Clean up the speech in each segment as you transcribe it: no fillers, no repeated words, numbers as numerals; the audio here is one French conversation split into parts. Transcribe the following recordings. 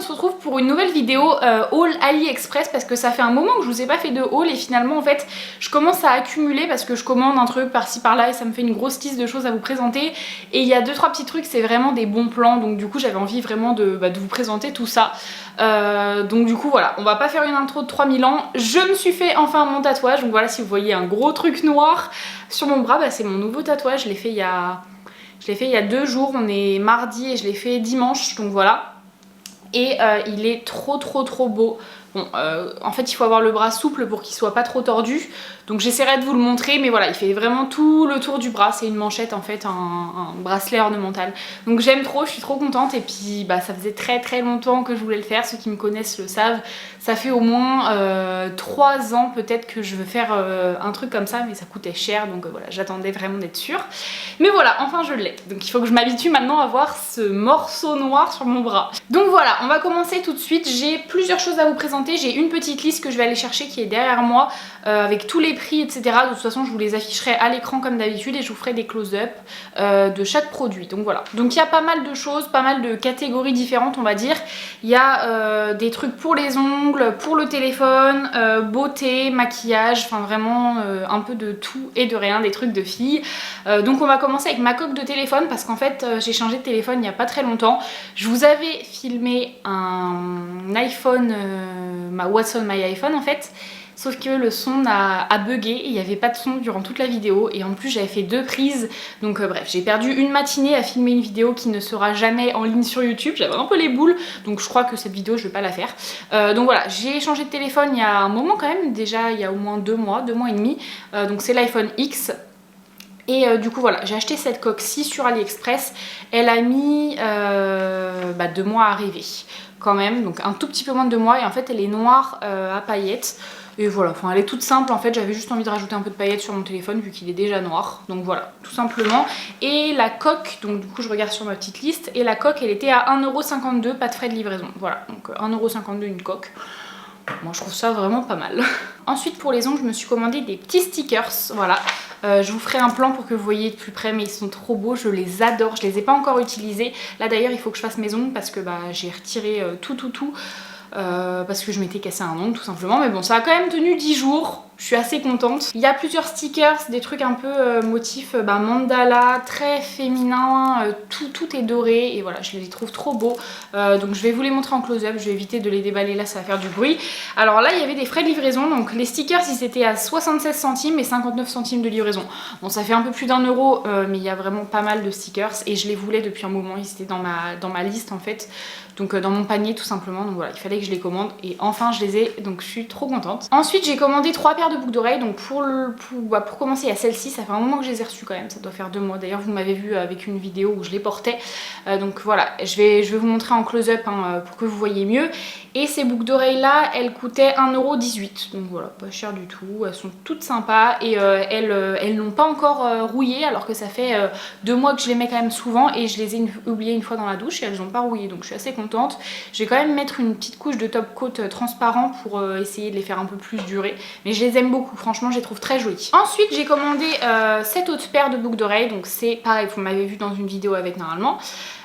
se retrouve pour une nouvelle vidéo haul AliExpress parce que ça fait un moment que je vous ai pas fait de haul et finalement en fait je commence à accumuler parce que je commande un truc par-ci par-là et ça me fait une grosse liste de choses à vous présenter et il y a 2-3 petits trucs, c'est vraiment des bons plans, donc du coup j'avais envie vraiment de vous présenter tout ça. Donc du coup voilà, on va pas faire une intro de 3000 ans, je me suis fait enfin mon tatouage, donc voilà, si vous voyez un gros truc noir sur mon bras, bah, c'est mon nouveau tatouage, je l'ai fait il y a 2 jours, on est mardi et je l'ai fait dimanche, donc voilà. Et il est trop beau. Bon, en fait il faut avoir le bras souple pour qu'il soit pas trop tordu, donc j'essaierai de vous le montrer, mais voilà, il fait vraiment tout le tour du bras, c'est une manchette en fait, un bracelet ornemental. Donc j'aime trop, je suis trop contente, et puis bah ça faisait très longtemps que je voulais le faire, ceux qui me connaissent le savent, ça fait au moins 3 ans peut-être que je veux faire un truc comme ça, mais ça coûtait cher, donc voilà, j'attendais vraiment d'être sûre. Mais voilà, enfin je l'ai, donc il faut que je m'habitue maintenant à voir ce morceau noir sur mon bras. Donc voilà, on va commencer tout de suite, j'ai plusieurs choses à vous présenter. J'ai une petite liste que je vais aller chercher qui est derrière moi avec tous les prix etc. De toute façon je vous les afficherai à l'écran comme d'habitude et je vous ferai des close-up de chaque produit. Donc voilà, donc il y a pas mal de choses, pas mal de catégories différentes on va dire. Il y a des trucs pour les ongles, pour le téléphone, beauté, maquillage, enfin vraiment un peu de tout et de rien, des trucs de filles. Donc on va commencer avec ma coque de téléphone parce qu'en fait j'ai changé de téléphone il n'y a pas très longtemps. Je vous avais filmé un iPhone, ma What's on my iPhone en fait, sauf que le son a bugué et il n'y avait pas de son durant toute la vidéo et en plus j'avais fait 2 prises, donc bref, j'ai perdu une matinée à filmer une vidéo qui ne sera jamais en ligne sur YouTube, j'avais un peu les boules, donc je crois que cette vidéo je vais pas la faire. Donc voilà, j'ai changé de téléphone il y a un moment quand même, déjà il y a au moins 2 mois et demi, donc c'est l'iPhone X. Et du coup voilà, j'ai acheté cette coque-ci sur AliExpress, elle a mis 2 mois à arriver quand même, donc un tout petit peu moins de 2 mois, et en fait elle est noire à paillettes. Et voilà, enfin elle est toute simple en fait, j'avais juste envie de rajouter un peu de paillettes sur mon téléphone vu qu'il est déjà noir, donc voilà, tout simplement. Et la coque, donc du coup je regarde sur ma petite liste, et la coque elle était à 1,52€, pas de frais de livraison, voilà, donc 1,52€ une coque. Moi je trouve ça vraiment pas mal. Ensuite pour les ongles je me suis commandé des petits stickers, voilà. Je vous ferai un plan pour que vous voyez de plus près, mais ils sont trop beaux, je les adore, je les ai pas encore utilisés. Là d'ailleurs il faut que je fasse mes ongles parce que j'ai retiré tout parce que je m'étais cassé un ongle tout simplement, mais bon ça a quand même tenu 10 jours. Je suis assez contente. Il y a plusieurs stickers, des trucs un peu motifs mandala, très féminin, tout est doré et voilà, je les trouve trop beaux. Donc je vais vous les montrer en close-up, je vais éviter de les déballer là, ça va faire du bruit. Alors là, il y avait des frais de livraison, donc les stickers ils étaient à 76 centimes et 59 centimes de livraison. Bon, ça fait un peu plus d'1€, mais il y a vraiment pas mal de stickers et je les voulais depuis un moment, ils étaient dans ma liste en fait. Donc dans mon panier tout simplement, donc voilà, il fallait que je les commande et enfin je les ai, donc je suis trop contente. Ensuite j'ai commandé 3 paires de boucles d'oreilles, donc pour commencer il y a celle-ci, ça fait un moment que je les ai reçues quand même, ça doit faire 2 mois, d'ailleurs vous m'avez vu avec une vidéo où je les portais, donc voilà, je vais vous montrer en close-up pour que vous voyez mieux. Et ces boucles d'oreilles là, elles coûtaient 1,18€, donc voilà, pas cher du tout, elles sont toutes sympas et elles n'ont pas encore rouillé alors que ça fait 2 mois que je les mets quand même souvent et je les ai oubliées une fois dans la douche et elles n'ont pas rouillé, donc je suis assez contente. Je vais quand même mettre une petite couche de top coat transparent pour essayer de les faire un peu plus durer, mais je les aime beaucoup, franchement je les trouve très jolies. Ensuite j'ai commandé cette autre paire de boucles d'oreilles, donc c'est pareil, vous m'avez vu dans une vidéo avec normalement.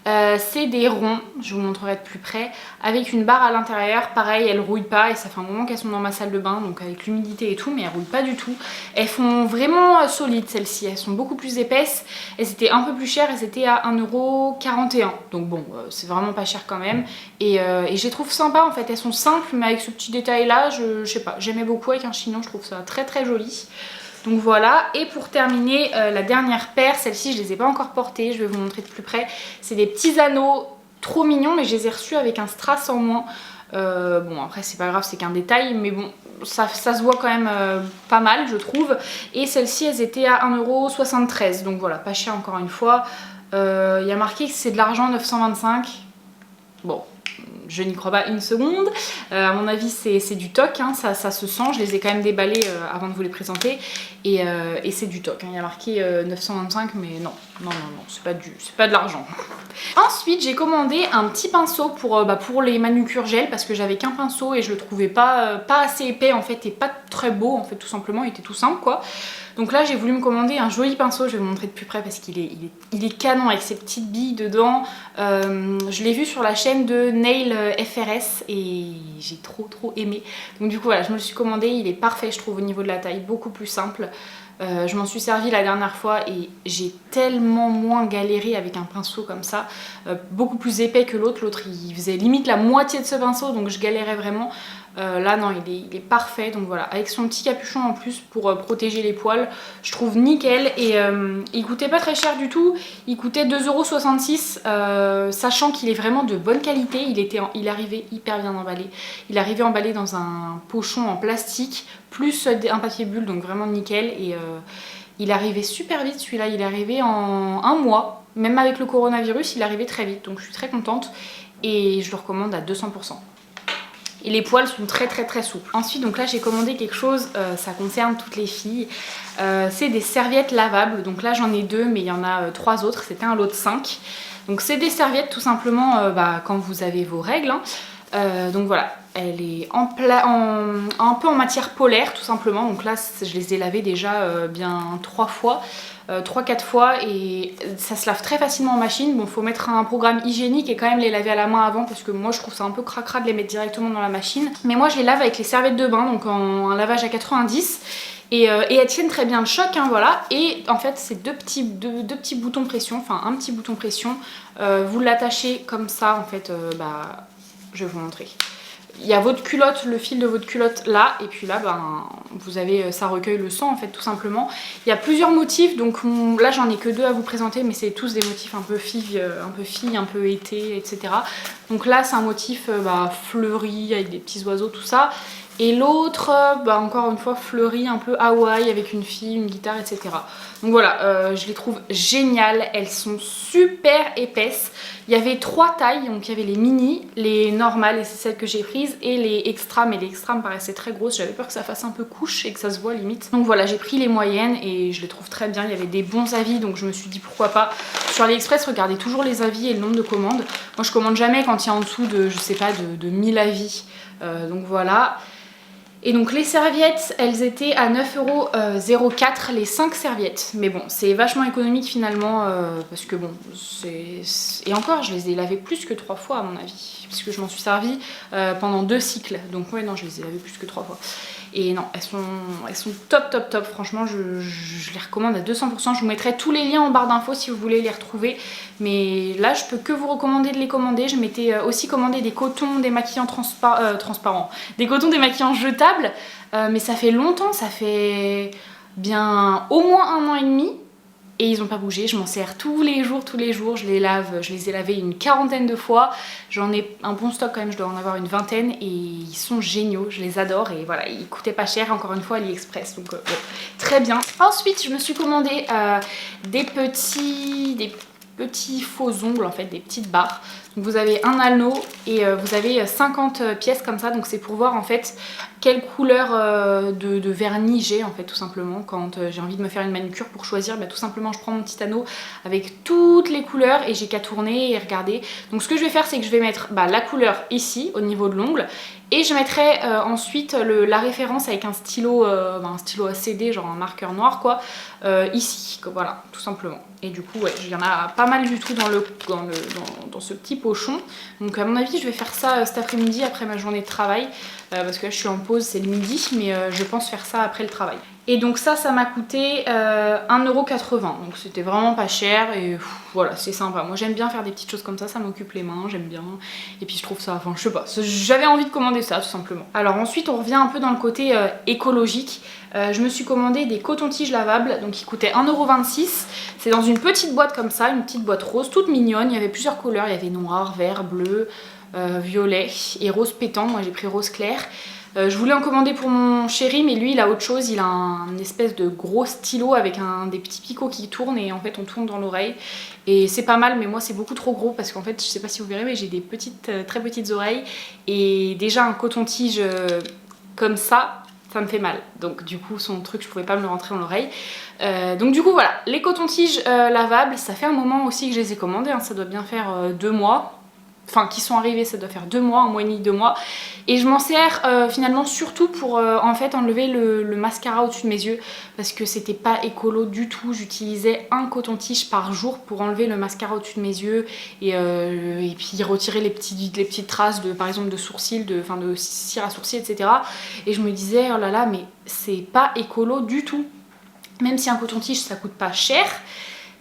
C'est des ronds, je vous montrerai de plus près, avec une barre à l'intérieur, pareil elles rouillent pas et ça fait un moment qu'elles sont dans ma salle de bain, donc avec l'humidité et tout, mais elles rouillent pas du tout. Elles font vraiment solides celles-ci, elles sont beaucoup plus épaisses, elles étaient un peu plus chères, elles étaient à 1,41€, donc bon c'est vraiment pas cher quand même, et je les trouve sympas en fait, elles sont simples mais avec ce petit détail là, je sais pas, j'aimais beaucoup avec un chignon, je trouve ça très joli. Donc voilà, et pour terminer la dernière paire, celle-ci je les ai pas encore portées, je vais vous montrer de plus près. C'est des petits anneaux trop mignons, mais je les ai reçus avec un strass en moins. Bon après c'est pas grave, c'est qu'un détail, mais bon ça se voit quand même pas mal je trouve. Et celles-ci elles étaient à 1,73€, donc voilà, pas cher encore une fois. Il y a marqué que c'est de l'argent 925. Bon, je n'y crois pas une seconde, à mon avis c'est du toc, hein, ça se sent, je les ai quand même déballés avant de vous les présenter, et c'est du toc, hein. Il y a marqué 925 mais non, c'est pas de l'argent. Ensuite j'ai commandé un petit pinceau pour les manucures gel parce que j'avais qu'un pinceau et je le trouvais pas assez épais en fait et pas très beau en fait, tout simplement, il était tout simple quoi. Donc là j'ai voulu me commander un joli pinceau, je vais vous montrer de plus près parce qu'il est canon avec ses petites billes dedans. Je l'ai vu sur la chaîne de Nail FRS et j'ai trop aimé. Donc du coup voilà, je me le suis commandé, il est parfait je trouve au niveau de la taille, beaucoup plus simple. Je m'en suis servi la dernière fois et j'ai tellement moins galéré avec un pinceau comme ça, beaucoup plus épais que l'autre. L'autre il faisait limite la moitié de ce pinceau donc je galérais vraiment. Là non il est parfait, donc voilà, avec son petit capuchon en plus pour protéger les poils, je trouve nickel. Et il coûtait pas très cher du tout, il coûtait 2,66 €, sachant qu'il est vraiment de bonne qualité. Il arrivait hyper bien emballé, il arrivait emballé dans un pochon en plastique plus un papier bulle, donc vraiment nickel. Et il arrivait super vite celui-là, il est arrivé en un mois, même avec le coronavirus il arrivait très vite, donc je suis très contente et je le recommande à 200%. Et les poils sont très souples. Ensuite donc là j'ai commandé quelque chose, ça concerne toutes les filles, c'est des serviettes lavables. Donc là j'en ai 2 mais il y en a 3 autres, c'était un lot de 5. Donc c'est des serviettes tout simplement quand vous avez vos règles hein. Donc voilà, elle est un peu en matière polaire tout simplement. Donc là je les ai lavées déjà bien 3-4 fois et ça se lave très facilement en machine. Bon, faut mettre un programme hygiénique et quand même les laver à la main avant parce que moi je trouve ça un peu cracra de les mettre directement dans la machine. Mais moi je les lave avec les serviettes de bain, donc en un lavage à 90. Et elles tiennent très bien le choc hein, voilà. Et en fait c'est deux petits boutons pression, enfin un petit bouton pression. Vous l'attachez comme ça en fait, je vais vous montrer. Il y a votre culotte, le fil de votre culotte là, et puis là vous avez, ça recueille le sang en fait tout simplement. Il y a plusieurs motifs, donc là j'en ai que 2 à vous présenter, mais c'est tous des motifs un peu filles, un peu été, etc. Donc là c'est un motif fleuri avec des petits oiseaux, tout ça. Et l'autre, encore une fois, fleuri, un peu Hawaï avec une fille, une guitare, etc. Donc voilà, je les trouve géniales, elles sont super épaisses. Il y avait 3 tailles, donc il y avait les mini, les normales, et c'est celles que j'ai prises, et les extra, mais les extra me paraissaient très grosses. J'avais peur que ça fasse un peu couche et que ça se voit limite. Donc voilà, j'ai pris les moyennes et je les trouve très bien. Il y avait des bons avis, donc je me suis dit pourquoi pas. Sur AliExpress, regardez toujours les avis et le nombre de commandes. Moi je commande jamais quand il y a en dessous de, je sais pas, de 1000 avis. Donc voilà. Et donc les serviettes, elles étaient à 9,04 € les 5 serviettes. Mais bon, c'est vachement économique finalement, parce que bon, et encore, je les ai lavées plus que 3 fois à mon avis. Puisque je m'en suis servi pendant 2 cycles. Donc ouais, non, je les ai lavées plus que 3 fois. Et non, elles sont top. Franchement, je les recommande à 200%. Je vous mettrai tous les liens en barre d'infos si vous voulez les retrouver. Mais là, je peux que vous recommander de les commander. Je m'étais aussi commandé des cotons démaquillants transparents. Des cotons démaquillants jetables. Mais ça fait longtemps, ça fait bien au moins 1 an et demi. Et ils n'ont pas bougé, je m'en sers tous les jours, je les lave, je les ai lavés une 40aine de fois. J'en ai un bon stock quand même, je dois en avoir une 20aine et ils sont géniaux, je les adore et voilà, ils coûtaient pas cher, encore une fois AliExpress, donc bon, très bien. Ensuite, je me suis commandé des petits faux ongles en fait, des petites barres. Donc vous avez un anneau et vous avez 50 pièces comme ça, donc c'est pour voir en fait quelle couleur de vernis j'ai en fait tout simplement quand j'ai envie de me faire une manucure. Pour choisir, tout simplement je prends mon petit anneau avec toutes les couleurs et j'ai qu'à tourner et regarder. Donc ce que je vais faire, c'est que je vais mettre la couleur ici au niveau de l'ongle et je mettrai ensuite la référence avec un stylo ACD, genre un marqueur noir quoi, ici, voilà, tout simplement. Et du coup ouais, il y en a pas mal du tout dans ce petit pochon. Donc à mon avis je vais faire ça cet après-midi après ma journée de travail, parce que là je suis en pause, c'est le midi, mais je pense faire ça après le travail. Et donc ça m'a coûté 1,80 €, donc c'était vraiment pas cher et voilà, c'est sympa. Moi j'aime bien faire des petites choses comme ça m'occupe les mains, j'aime bien. Et puis je trouve ça, enfin je sais pas, j'avais envie de commander ça tout simplement. Alors ensuite on revient un peu dans le côté écologique. Je me suis commandé des cotons-tiges lavables, donc ils coûtaient 1,26 €. C'est dans une petite boîte comme ça, une petite boîte rose, toute mignonne. Il y avait plusieurs couleurs, il y avait noir, vert, bleu, violet et rose pétant. Moi j'ai pris rose clair. Je voulais en commander pour mon chéri, mais lui il a autre chose, il a un espèce de gros stylo avec des petits picots qui tournent et en fait on tourne dans l'oreille. Et c'est pas mal, mais moi c'est beaucoup trop gros parce qu'en fait je sais pas si vous verrez, mais j'ai des très petites oreilles et déjà un coton-tige comme ça me fait mal. Donc du coup son truc je pouvais pas me le rentrer dans l'oreille. Donc du coup voilà, les cotons-tiges lavables, ça fait un moment aussi que je les ai commandés, hein, ça doit bien faire 2 mois. enfin qui sont arrivés, ça doit faire 2 mois, 1 mois et demi, 2 mois. Et je m'en sers finalement surtout pour en fait enlever le mascara au-dessus de mes yeux parce que c'était pas écolo du tout. J'utilisais un coton-tige par jour pour enlever le mascara au-dessus de mes yeux et puis retirer les petites traces de par exemple de sourcils, de cire à sourcils, etc. Et je me disais oh là là mais c'est pas écolo du tout. Même si un coton-tige ça coûte pas cher,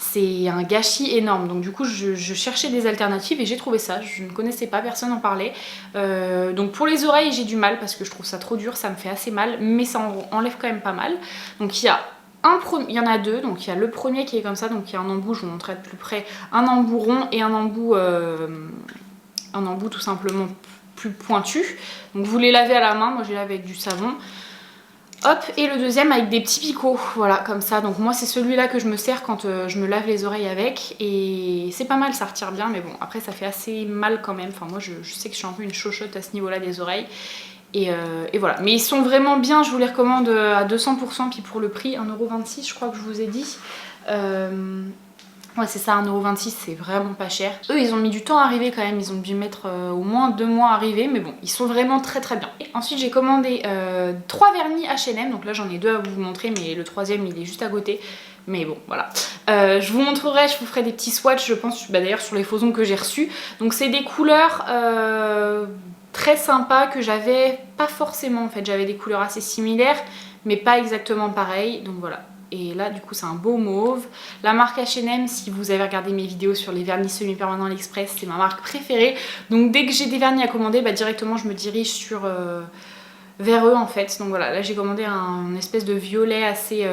c'est un gâchis énorme. Donc du coup je cherchais des alternatives et j'ai trouvé ça. Je ne connaissais pas, personne n'en parlait. Donc pour les oreilles j'ai du mal parce que je trouve ça trop dur, ça me fait assez mal, mais ça enlève quand même pas mal. Donc il y en a 2, donc il y a le premier qui est comme ça, donc il y a un embout, je vous montrerai de plus près, un embout rond et un embout tout simplement plus pointu. Donc vous les lavez à la main, moi je les lave avec du savon. Hop, et le deuxième avec des petits picots, voilà, comme ça. Donc moi c'est celui-là que je me sers quand je me lave les oreilles avec. Et c'est pas mal, ça retire bien, mais bon, après ça fait assez mal quand même. Enfin moi je sais que je suis un peu une chochotte à ce niveau-là des oreilles. Et voilà, mais ils sont vraiment bien, je vous les recommande à 200%. Puis pour le prix, 1,26€ je crois que je vous ai dit. Ouais c'est ça, 1,26€, c'est vraiment pas cher. Eux ils ont mis du temps à arriver quand même, ils ont dû mettre au moins 2 mois à arriver, mais bon, ils sont vraiment très très bien. Et ensuite j'ai commandé 3 vernis H&M, donc là j'en ai 2 à vous montrer, mais le troisième il est juste à côté. Mais bon, voilà. Je vous montrerai, je vous ferai des petits swatchs, je pense, d'ailleurs sur les faux ongles que j'ai reçus. Donc c'est des couleurs très sympas que j'avais pas forcément en fait. J'avais des couleurs assez similaires, mais pas exactement pareilles, donc voilà. Et là du coup c'est un beau mauve. La marque H&M, si vous avez regardé mes vidéos sur les vernis semi-permanents AliExpress, c'est ma marque préférée. Donc dès que j'ai des vernis à commander, bah, directement je me dirige vers eux en fait. Donc voilà, là j'ai commandé un espèce de violet assez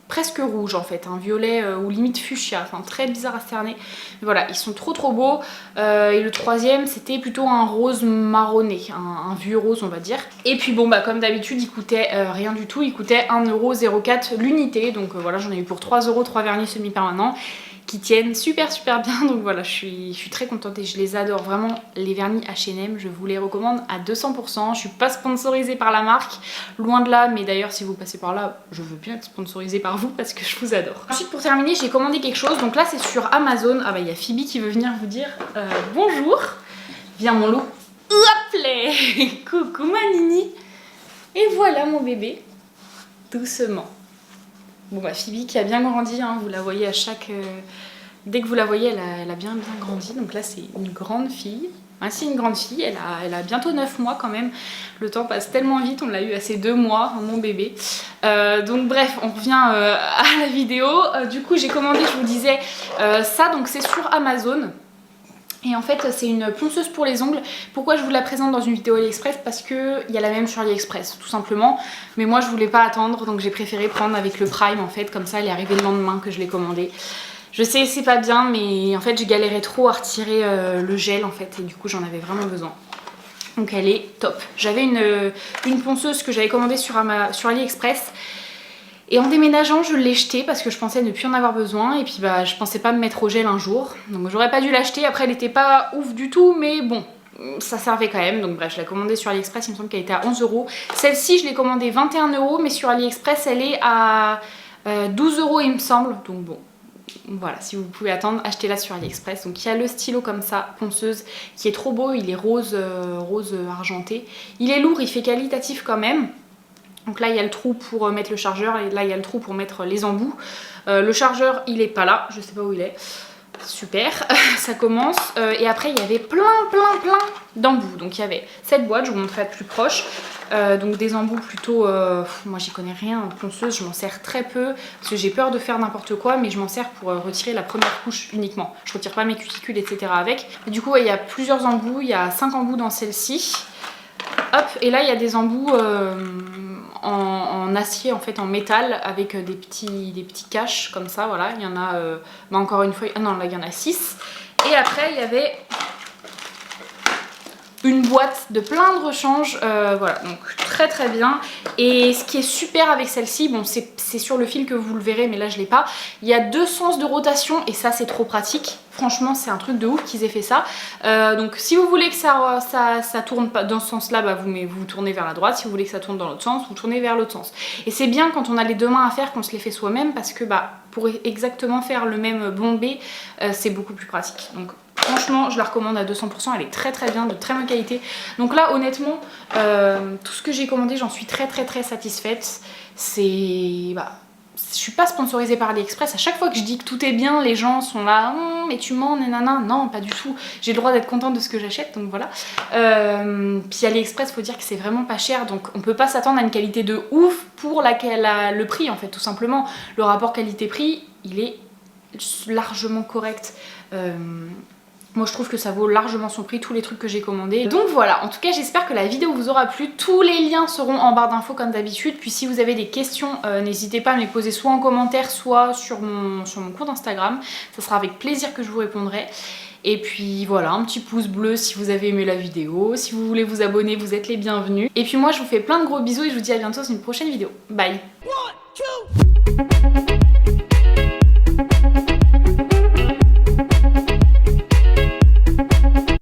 presque rouge en fait, un violet ou limite fuchsia, enfin très bizarre à cerner. Mais voilà, ils sont trop trop beaux. Et le troisième c'était plutôt un rose marronné, un vieux rose on va dire. Et puis bon bah comme d'habitude il coûtait rien du tout, il coûtait 1,04€ l'unité. Donc voilà, j'en ai eu pour 3€, 3 vernis semi-permanents qui tiennent super bien. Donc voilà, je suis très contente et je les adore vraiment. Les vernis H&M, je vous les recommande à 200%. Je suis pas sponsorisée par la marque, loin de là, mais d'ailleurs si vous passez par là, je veux bien être sponsorisée par vous parce que je vous adore. Ensuite pour terminer, j'ai commandé quelque chose. Donc là c'est sur Amazon. Ah bah il y a Phoebe qui veut venir vous dire bonjour. Viens mon loup. Hop là. Coucou ma nini. Et voilà mon bébé. Doucement. Bon bah Phoebe qui a bien grandi, hein, vous la voyez à chaque... Dès que vous la voyez, elle a bien grandi. Donc là c'est une grande fille. Ah, c'est une grande fille, elle a bientôt 9 mois quand même. Le temps passe tellement vite, on l'a eu à ses 2 mois, mon bébé. Donc bref, on revient à la vidéo. Du coup j'ai commandé, je vous disais, ça, donc c'est sur Amazon. Et en fait c'est une ponceuse pour les ongles. Pourquoi je vous la présente dans une vidéo AliExpress? Parce qu'il y a la même sur AliExpress tout simplement. Mais moi je voulais pas attendre, donc j'ai préféré prendre avec le Prime en fait. Comme ça elle est arrivée le lendemain que je l'ai commandée. Je sais c'est pas bien, mais en fait j'ai galéré trop à retirer le gel en fait. Et du coup j'en avais vraiment besoin. Donc elle est top. J'avais une ponceuse que j'avais commandée sur AliExpress. Et en déménageant, je l'ai jetée parce que je pensais ne plus en avoir besoin. Et puis bah je pensais pas me mettre au gel un jour. Donc j'aurais pas dû l'acheter. Après elle était pas ouf du tout, mais bon, ça servait quand même. Donc bref, je l'ai commandée sur AliExpress, il me semble qu'elle était à 11€. Celle-ci je l'ai commandée 21€, mais sur AliExpress elle est à 12€ il me semble. Donc bon, voilà, si vous pouvez attendre, achetez-la sur AliExpress. Donc il y a le stylo comme ça, ponceuse, qui est trop beau. Il est rose argenté. Il est lourd, il fait qualitatif quand même. Donc là il y a le trou pour mettre le chargeur et là il y a le trou pour mettre les embouts. Le chargeur il est pas là, je sais pas où il est. Super, ça commence. Et après il y avait plein d'embouts. Donc il y avait cette boîte, je vous montrerai de plus proche. Donc des embouts plutôt, moi j'y connais rien en ponceuse, je m'en sers très peu parce que j'ai peur de faire n'importe quoi, mais je m'en sers pour retirer la première couche uniquement. Je retire pas mes cuticules etc. avec. Et du coup ouais, il y a plusieurs embouts, il y a 5 embouts dans celle-ci. Hop, et là il y a des embouts en acier en fait, en métal avec des petits caches comme ça, voilà. Il y en a, bah encore une fois, ah non là il y en a 6. Et après il y avait une boîte de plein de rechanges, voilà, donc très bien. Et ce qui est super avec celle-ci, bon c'est sur le fil que vous le verrez mais là je l'ai pas, il y a 2 sens de rotation et ça c'est trop pratique. Franchement c'est un truc de ouf qu'ils aient fait ça. Donc si vous voulez que ça tourne pas dans ce sens là, bah, vous tournez vers la droite. Si vous voulez que ça tourne dans l'autre sens, vous tournez vers l'autre sens. Et c'est bien quand on a les 2 mains à faire qu'on se les fait soi-même parce que bah, pour exactement faire le même bombé, c'est beaucoup plus pratique. Donc Franchement, je la recommande à 200%, elle est très très bien, de très bonne qualité. Donc là, honnêtement, tout ce que j'ai commandé, j'en suis très satisfaite. C'est... je suis pas sponsorisée par AliExpress. À chaque fois que je dis que tout est bien, les gens sont là, mais tu mens, nanana. Non, pas du tout. J'ai le droit d'être contente de ce que j'achète, donc voilà. Puis AliExpress, faut dire que c'est vraiment pas cher, donc on peut pas s'attendre à une qualité de ouf pour le prix, en fait, tout simplement. Le rapport qualité-prix, il est largement correct. Moi je trouve que ça vaut largement son prix, tous les trucs que j'ai commandés. Donc voilà, en tout cas j'espère que la vidéo vous aura plu. Tous les liens seront en barre d'infos comme d'habitude. Puis si vous avez des questions, n'hésitez pas à me les poser soit en commentaire, soit sur mon compte Instagram. Ça sera avec plaisir que je vous répondrai. Et puis voilà, un petit pouce bleu si vous avez aimé la vidéo. Si vous voulez vous abonner, vous êtes les bienvenus. Et puis moi je vous fais plein de gros bisous et je vous dis à bientôt sur une prochaine vidéo. Bye. 1, 2